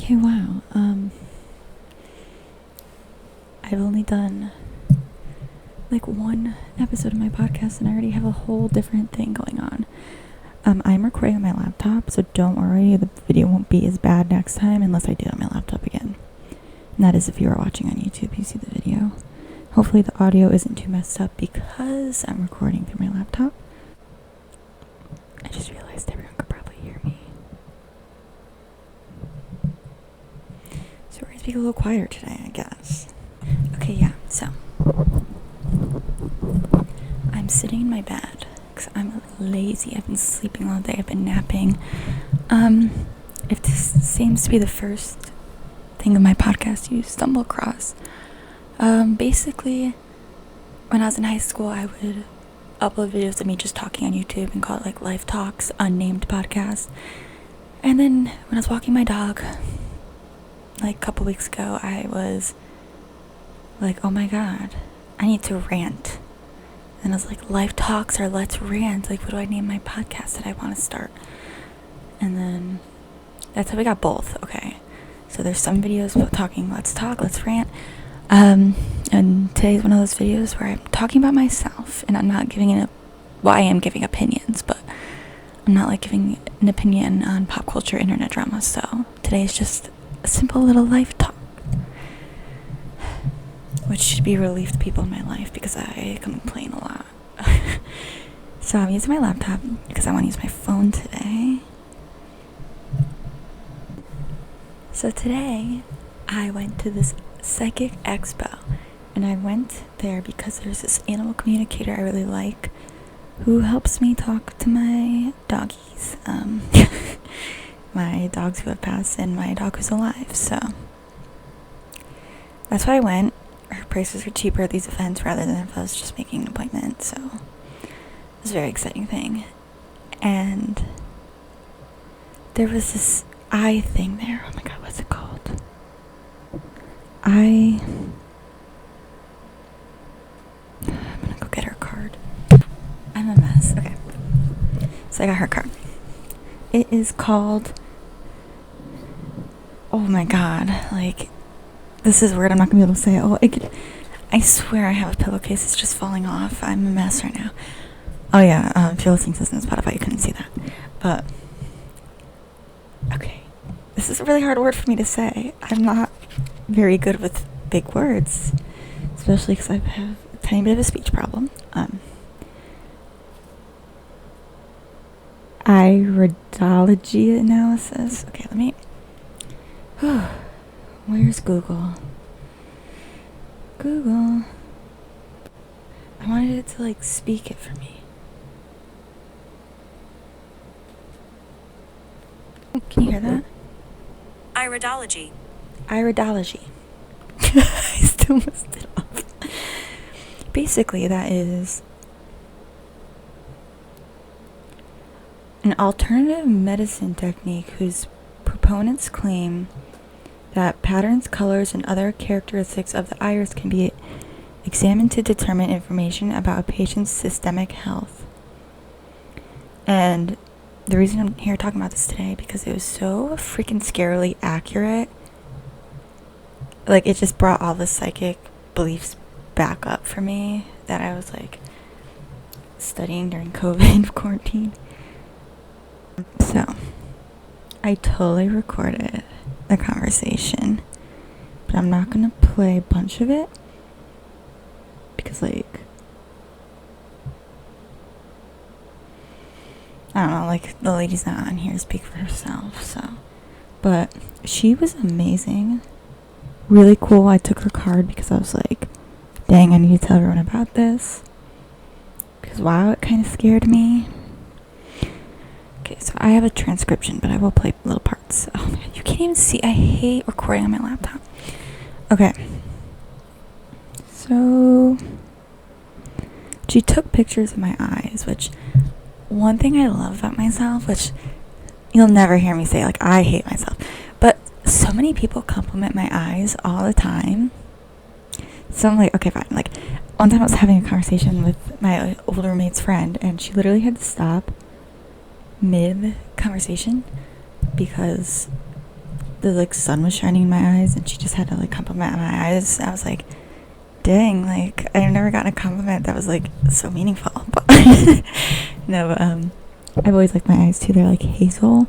Okay, wow. I've only done like one episode of my podcast and I already have a whole different thing going on. I'm recording on my laptop, so don't worry, the video won't be as bad next time unless I do it on my laptop again. And that is if you are watching on YouTube, you see the video. Hopefully the audio isn't too messed up because I'm recording through my laptop. I just realized everyone could probably hear me. So we're going to speak a little quieter today, I guess. Okay, yeah, so I'm sitting in my bed because I'm lazy. I've been sleeping all day. I've been napping. If this seems to be the first thing of my podcast you stumble across, basically, when I was in high school, I would upload videos of me just talking on YouTube and call it like Life Talks, unnamed podcast. And then when I was walking my dog, like a couple weeks ago, I was like, oh my god, I need to rant. And I was like, Life Talks or Let's Rant. Like, what do I name my podcast that I want to start? And then that's how we got both. Okay, so there's some videos about talking Let's Talk, Let's Rant. And today's one of those videos where I'm talking about myself, and I'm not giving I am giving opinions, but I'm not like giving an opinion on pop culture, internet drama. So today's just a simple little life talk, which should be a relief to people in my life because I complain a lot. So I'm using my laptop because I want to use my phone today. So today I went to this psychic expo, and I went there because there's this animal communicator I really like who helps me talk to my doggies, my dogs who have passed and my dog who's alive. So that's why I went. Her prices are cheaper at these events rather than if I was just making an appointment, so it was a very exciting thing. And there was this eye thing there. Oh my god, what's it called? I'm gonna go get her card. I'm a mess. Okay, so I got her card. It is called, oh my god, like, this is weird, I'm not gonna be able to say it. I swear I have a pillowcase, it's just falling off. I'm a mess right now. Oh yeah, if you're listening to this on Spotify, you couldn't see that. But, okay. This is a really hard word for me to say. I'm not very good with big words, especially because I have a tiny bit of a speech problem. Iridology analysis. Okay, let me... Where's Google? Google. I wanted it to like speak it for me. Can you hear that? Iridology. Iridology. I still messed it up. Basically, that is an alternative medicine technique whose proponents claim that patterns, colors, and other characteristics of the iris can be examined to determine information about a patient's systemic health. And the reason I'm here talking about this today because it was so freaking scarily accurate. Like, it just brought all the psychic beliefs back up for me that I was like studying during COVID quarantine. So I totally recorded the conversation, but I'm not gonna play a bunch of it because, like, I don't know, like, the lady's not on here to speak for herself, so. But she was amazing, really cool. I took her card because I was like, dang, I need to tell everyone about this because wow, it kind of scared me. Okay, so I have a transcription, but I will play little parts. Oh my god, you can't even see. I hate recording on my laptop. Okay. So she took pictures of my eyes, which one thing I love about myself, which you'll never hear me say, like, I hate myself, but so many people compliment my eyes all the time. So I'm like, okay, fine. Like, one time I was having a conversation with my old roommate's friend, and she literally had to stop mid conversation because the like sun was shining in my eyes, and she just had to like compliment my eyes. I was like, dang, like I've never gotten a compliment that was like so meaningful. But no, I've always liked my eyes too. They're like hazel.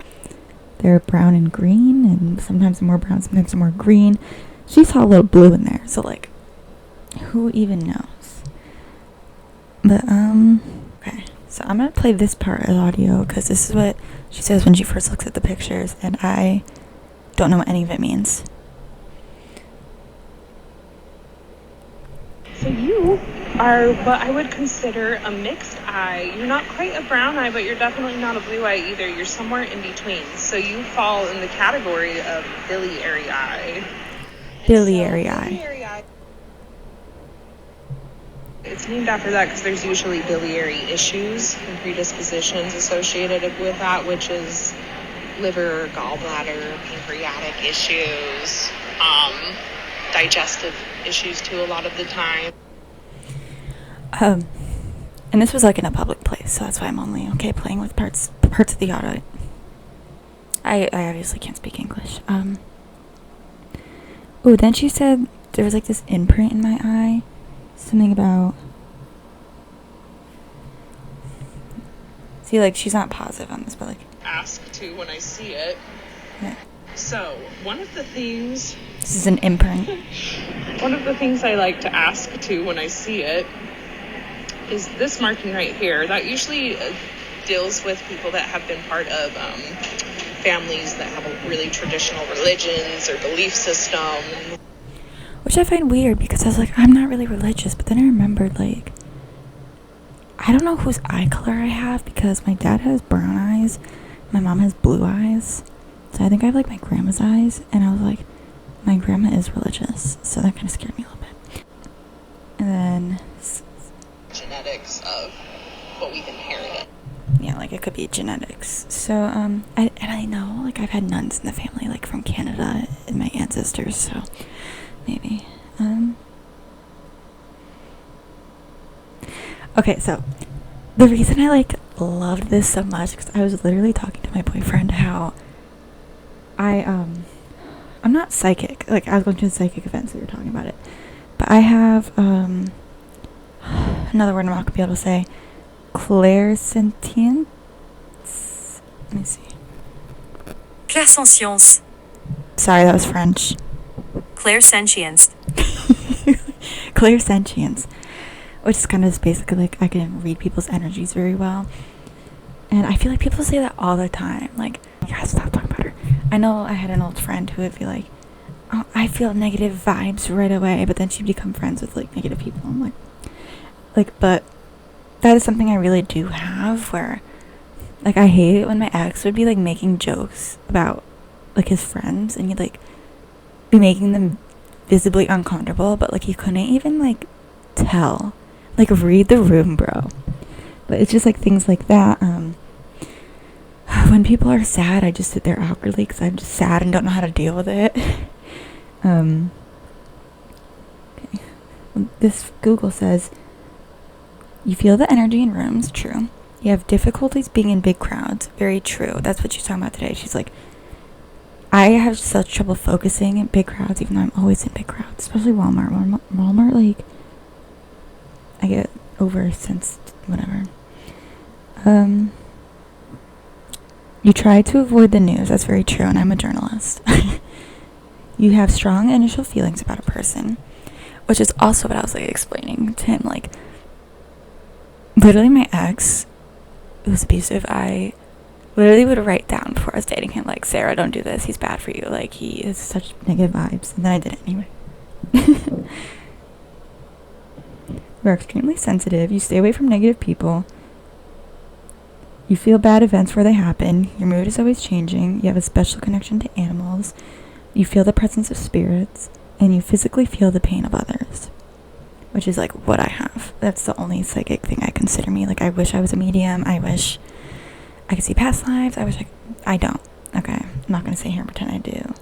They're brown and green, and sometimes they're more brown, sometimes they're more green. She saw a little blue in there, so like, who even knows? But okay. So I'm gonna play this part of the audio because this is what she says when she first looks at the pictures, and I don't know what any of it means. So you are what I would consider a mixed eye. You're not quite a brown eye, but you're definitely not a blue eye either. You're somewhere in between. So you fall in the category of biliary eye. Biliary eye. It's named after that because there's usually biliary issues and predispositions associated with that, which is liver, gallbladder, pancreatic issues, digestive issues too a lot of the time. And this was like in a public place, so that's why I'm only okay playing with parts of the audio. I obviously can't speak English. Oh, then she said there was like this imprint in my eye. Something about... See, like, she's not positive on this, but like... Ask to when I see it. Yeah. So, one of the things... This is an imprint. One of the things I like to ask to when I see it is this marking right here. That usually deals with people that have been part of families that have a really traditional religions or belief system. Which I find weird because I was like, I'm not really religious, but then I remembered, like, I don't know whose eye color I have because my dad has brown eyes, my mom has blue eyes, so I think I have like my grandma's eyes, and I was like, my grandma is religious, so that kind of scared me a little bit. And then Genetics of what we've inherited. Yeah, like it could be genetics. So I know like I've had nuns in the family, like from Canada and my ancestors, so maybe. Okay, so the reason I like loved this so much because I was literally talking to my boyfriend how I'm not psychic. Like I was going to a psychic event, so we were talking about it. But I have another word I'm not gonna be able to say. Clairsentience. Let me see. Clairsentience. Sorry, that was French. Clairsentience. Clairsentience, which is kind of basically like I can read people's energies very well. And I feel like people say that all the time. Like, yeah, stop talking about her. I know I had an old friend who would be like, oh, I feel negative vibes right away, but then she'd become friends with like negative people. I'm like, but that is something I really do have where, like, I hate it when my ex would be like making jokes about like his friends and he'd like be making them visibly uncomfortable, but like he couldn't even like tell, like read the room, bro. But it's just like things like that. When people are sad, I just sit there awkwardly because I'm just sad and don't know how to deal with it. Okay. This Google says you feel the energy in rooms. True. You have difficulties being in big crowds. Very true. That's what she's talking about today. She's like, I have such trouble focusing in big crowds, even though I'm always in big crowds, especially Walmart. Walmart, like, I get oversensed, whatever. You try to avoid the news. That's very true, and I'm a journalist. You have strong initial feelings about a person, which is also what I was like explaining to him. Like, literally, my ex, who was abusive, I literally would write down before I was dating him, like, Sarah, don't do this. He's bad for you. Like, he is such negative vibes. And then I did it anyway. You're extremely sensitive. You stay away from negative people. You feel bad events where they happen. Your mood is always changing. You have a special connection to animals. You feel the presence of spirits. And you physically feel the pain of others. Which is, like, what I have. That's the only psychic thing I consider me. Like, I wish I was a medium. I wish I could see past lives. I wish I don't. Okay. I'm not going to sit here and pretend I do.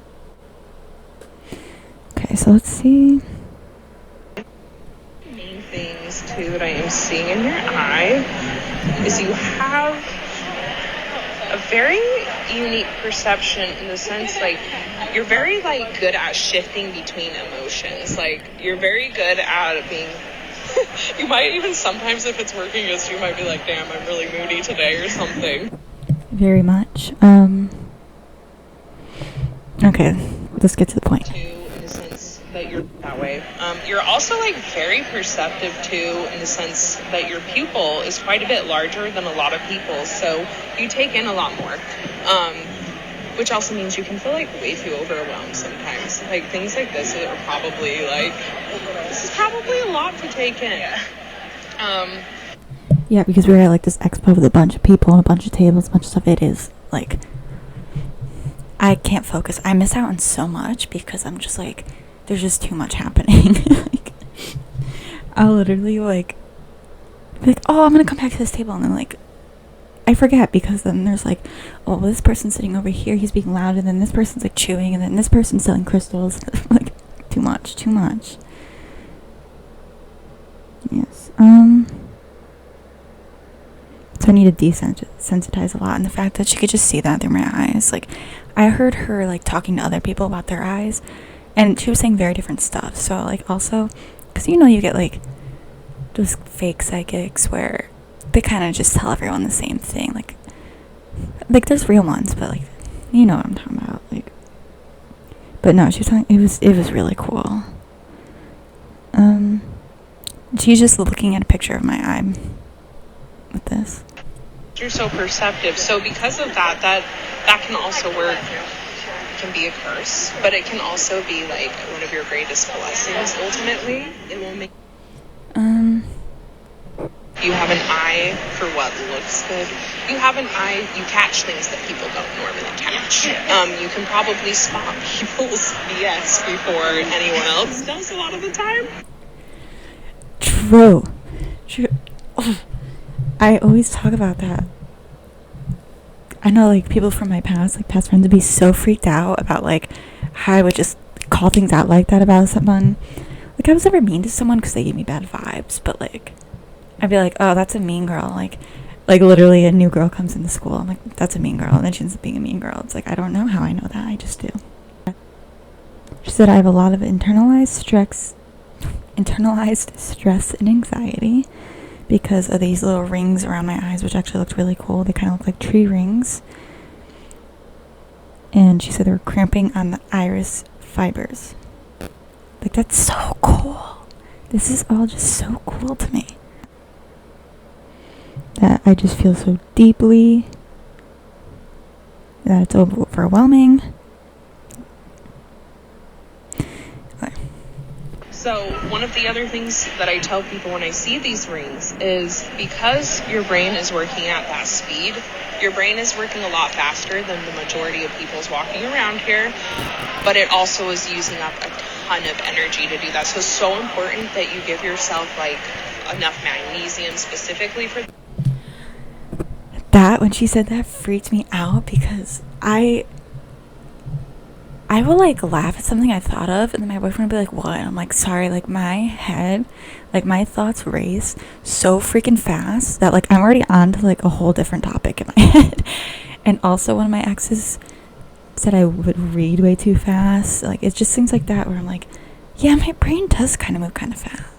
Okay, so let's see. Main things, too, that I am seeing in your eye is you have a very unique perception in the sense, like, you're very, like, good at shifting between emotions. Like, you're very good at being... You might even sometimes, if it's working against you, you might be like, damn, I'm really moody today or something. Very much. Okay, let's get to the point. In the sense that you're that way. You're also, like, very perceptive, too, in the sense that your pupil is quite a bit larger than a lot of people, so you take in a lot more. Which also means you can feel, like, way too overwhelmed sometimes. Like, things like this are probably, like, this is probably a lot to take in. Yeah, because we were at, like, this expo with a bunch of people and a bunch of tables, a bunch of stuff. It is, like, I can't focus. I miss out on so much because I'm just, like, there's just too much happening. Like, I'll literally, like, be like, oh, I'm gonna come back to this table, and then, like, I forget, because then there's, like, oh, well, this person's sitting over here, he's being loud, and then this person's, like, chewing, and then this person's selling crystals. Like, too much. Yes. So I need to desensitize a lot, and the fact that she could just see that through my eyes. Like, I heard her, like, talking to other people about their eyes, and she was saying very different stuff. So, like, also, because, you get, like, those fake psychics where they kind of just tell everyone the same thing. Like, there's real ones, but, like, you know what I'm talking about. Like, but no, she was talking, it was really cool. She's just looking at a picture of my eye with this. You're so perceptive. So because of that can also work, can be a curse, but it can also be, like, one of your greatest blessings ultimately. It will make you have an eye for what looks good. You have an eye, you catch things that people don't normally catch. You can probably spot people's BS before anyone else does a lot of the time. True. Oh, I always talk about that. I know, like, people from my past, like, past friends, would be so freaked out about, like, how I would just call things out like that about someone. Like, I was never mean to someone because they gave me bad vibes, but, like, I'd be like, oh, that's a mean girl. Like literally a new girl comes into school. I'm like, that's a mean girl. And then she ends up being a mean girl. It's like, I don't know how I know that. I just do. She said, I have a lot of internalized stress and anxiety because of these little rings around my eyes, which actually looked really cool. They kind of look like tree rings. And she said they were cramping on the iris fibers. Like, that's so cool. This is all just so cool to me. That I just feel so deeply that it's overwhelming. Okay. So one of the other things that I tell people when I see these rings is because your brain is working at that speed, your brain is working a lot faster than the majority of people's walking around here, but it also is using up a ton of energy to do that. So it's so important that you give yourself, like, enough magnesium specifically for that. When she said that, freaked me out because I will, like, laugh at something I thought of, and then my boyfriend would be like, what? I'm like, sorry, like, my head, like, my thoughts race so freaking fast that, like, I'm already on to, like, a whole different topic in my head. And also, one of my exes said I would read way too fast. Like, it's just things like that where I'm like, yeah, my brain does kind of move kind of fast.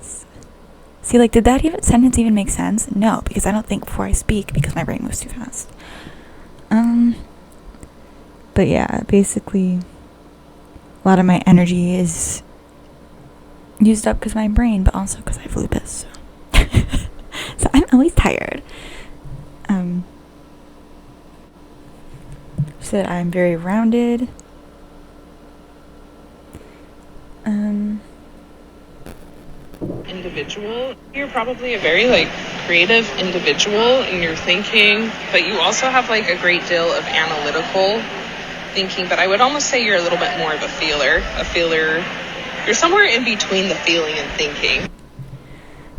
See, like, did that sentence even make sense? No, because I don't think before I speak because my brain moves too fast. But yeah, basically, a lot of my energy is used up because of my brain, but also because I have lupus. So I'm always tired. She said I'm very rounded. Individual. You're probably a very, like, creative individual in your thinking, but you also have, like, a great deal of analytical thinking, but I would almost say you're a little bit more of a feeler. You're somewhere in between the feeling and thinking.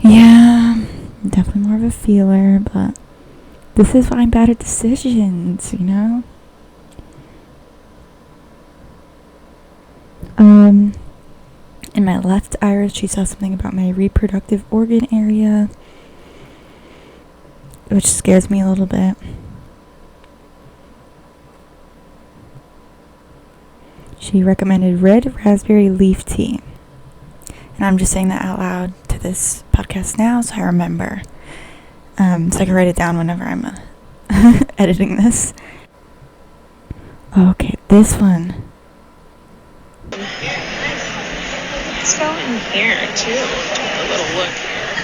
Yeah, definitely more of a feeler, but this is why I'm bad at decisions, you know? In my left iris, she saw something about my reproductive organ area, which scares me a little bit. She recommended red raspberry leaf tea. And I'm just saying that out loud to this podcast now so I remember. So I can write it down whenever I'm editing this. Okay, this one. Let's go in here too. Take a little look here.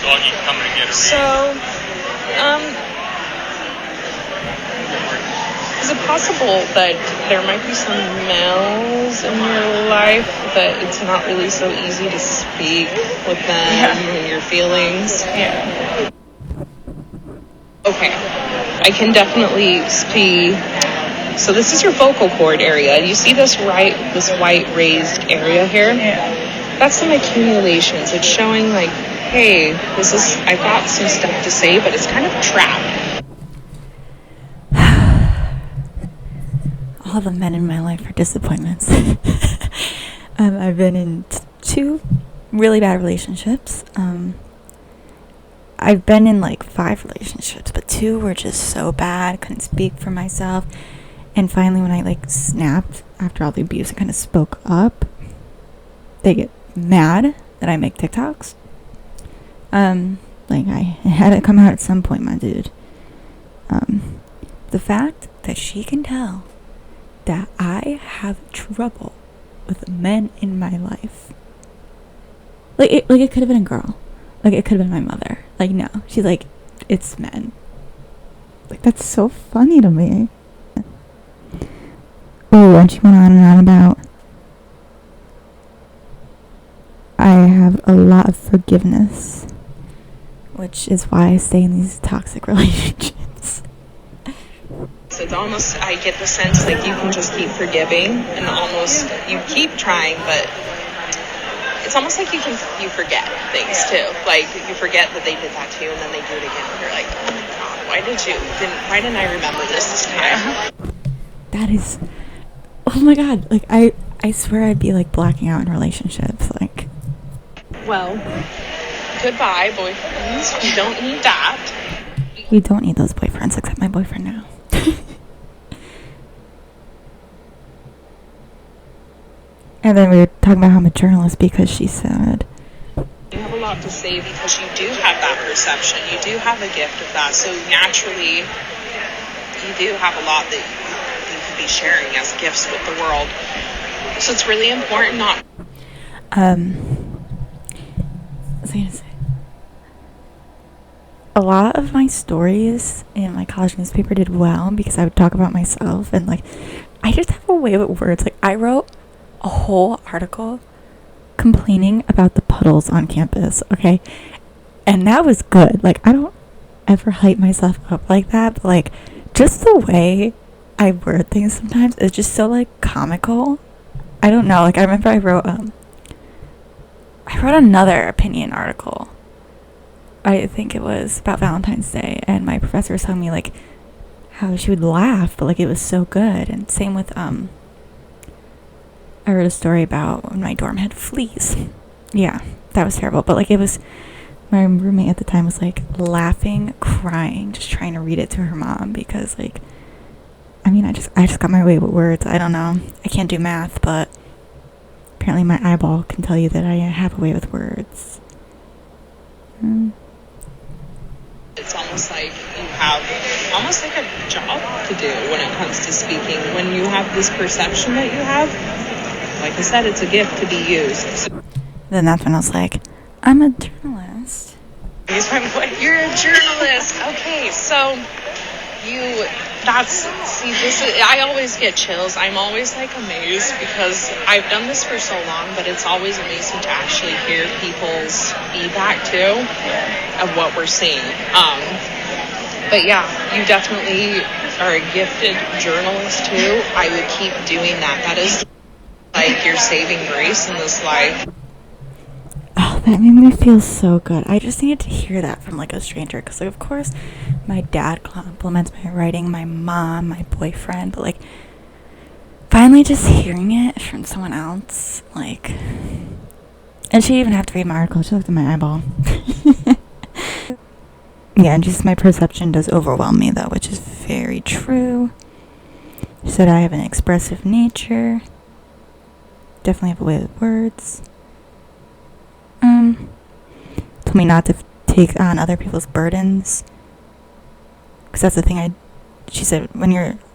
Doggy coming to get a So, is it possible that there might be some males in your life that it's not really so easy to speak with them and your feelings? Yeah. Okay, I can definitely see. So this is your vocal cord area. You see this white raised area here? Yeah. That's some accumulations. It's showing like, hey, I've got some stuff to say, but it's kind of a trap. All the men in my life are disappointments. I've been in 2 really bad relationships. I've been in like 5 relationships, but 2 were just so bad. Couldn't speak for myself. And finally, when I like snapped after all the abuse and kind of spoke up, they get mad that I make TikToks. Like I had it come out at some point, my dude. The fact that she can tell that I have trouble with men in my life. Like it could have been a girl. Like it could have been my mother. Like no, she's like, it's men. Like that's so funny to me. Oh, and she went on and on about I have a lot of forgiveness, which is why I stay in these toxic relationships. So it's almost, I get the sense like you can just keep forgiving and almost you keep trying, but it's almost like you forget things too. Like you forget that they did that to you and then they do it again and you're like, oh my god, why didn't I remember this time? That is, oh my god, like I swear I'd be like blacking out in relationships, like. Well, goodbye boyfriends, we don't need that. We don't need those boyfriends except my boyfriend now. And then we were talking about how I'm a journalist because she said you have a lot to say because you do have that perception. You do have a gift of that. So naturally, you do have a lot that you could be sharing as gifts with the world. So it's really important not... what was I gonna say? A lot of my stories in my college newspaper did well because I would talk about myself and like, I just have a way with words. Like I wrote a whole article complaining about the puddles on campus, okay? And that was good. Like, I don't ever hype myself up like that, but like, just the way I word things sometimes is just so like comical. I don't know. Like, I remember I wrote another opinion article. I think it was about Valentine's Day, and my professor was telling me like how she would laugh, but like it was so good. And same with I wrote a story about when my dorm had fleas. Yeah, that was terrible. But like it was, my roommate at the time was like laughing, crying, just trying to read it to her mom because like, I mean, I just got my way with words. I don't know. I can't do math, but apparently my eyeball can tell you that I have a way with words. It's almost like you have almost like a job to do when it comes to speaking. When you have this perception that you have, like I said, it's a gift to be used. So then that's when I was like, I'm a journalist. You're a journalist. Okay, so I always get chills. I'm always like amazed because I've done this for so long, but it's always amazing to actually hear people's feedback too of what we're seeing. But yeah, you definitely are a gifted journalist too. I would keep doing that. That is like your saving grace in this life. Oh, that made me feel so good. I just needed to hear that from like a stranger because like of course my dad compliments my writing, my mom, my boyfriend, but like finally just hearing it from someone else, like, and she didn't even have to read my article, she looked at my eyeball. Yeah, and just my perception does overwhelm me though, which is very true. She said I have an expressive nature. definitely have a way with words. Told me not to take on other people's burdens. Because that's the thing she said,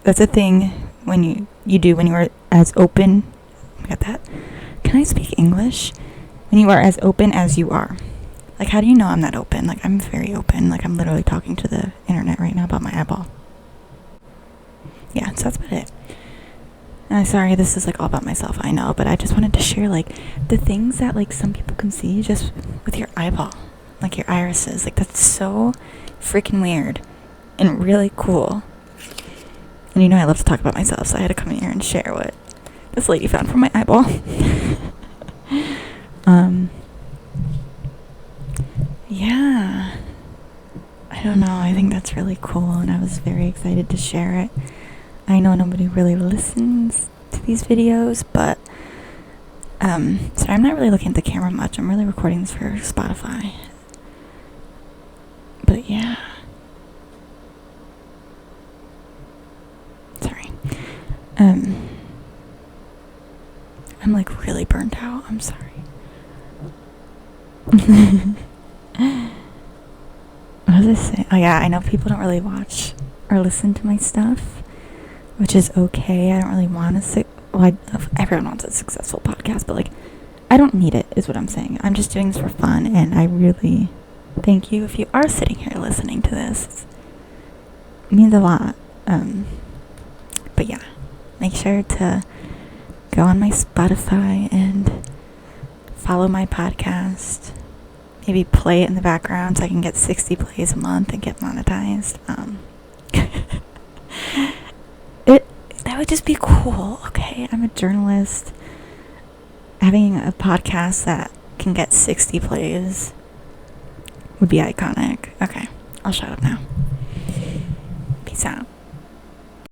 that's the thing when you do when you are as open. I got that. Can I speak English? When you are as open as you are. Like, how do you know I'm not open? Like, I'm very open. Like, I'm literally talking to the internet right now about my eyeball. Yeah, so that's about it. Sorry, this is like all about myself, I know, but I just wanted to share like the things that like some people can see just with your eyeball, like your irises. Like, that's so freaking weird and really cool. And you know I love to talk about myself, so I had to come in here and share what this lady found from my eyeball. Yeah, I don't know, I think that's really cool, and I was very excited to share it. I know nobody really listens to these videos, but sorry, I'm not really looking at the camera much. I'm really recording this for Spotify. But yeah. Sorry. I'm like really burnt out. I'm sorry. What was I saying? Oh yeah, I know people don't really watch or listen to my stuff, which is okay. I don't really want everyone wants a successful podcast, but like, I don't need it, is what I'm saying. I'm just doing this for fun, and I really thank you if you are sitting here listening to this. It means a lot. But yeah, make sure to go on my Spotify and follow my podcast. Maybe play it in the background so I can get 60 plays a month and get monetized. That would just be cool, okay? I'm a journalist. Having a podcast that can get 60 plays would be iconic. Okay, I'll shut up now. Peace out.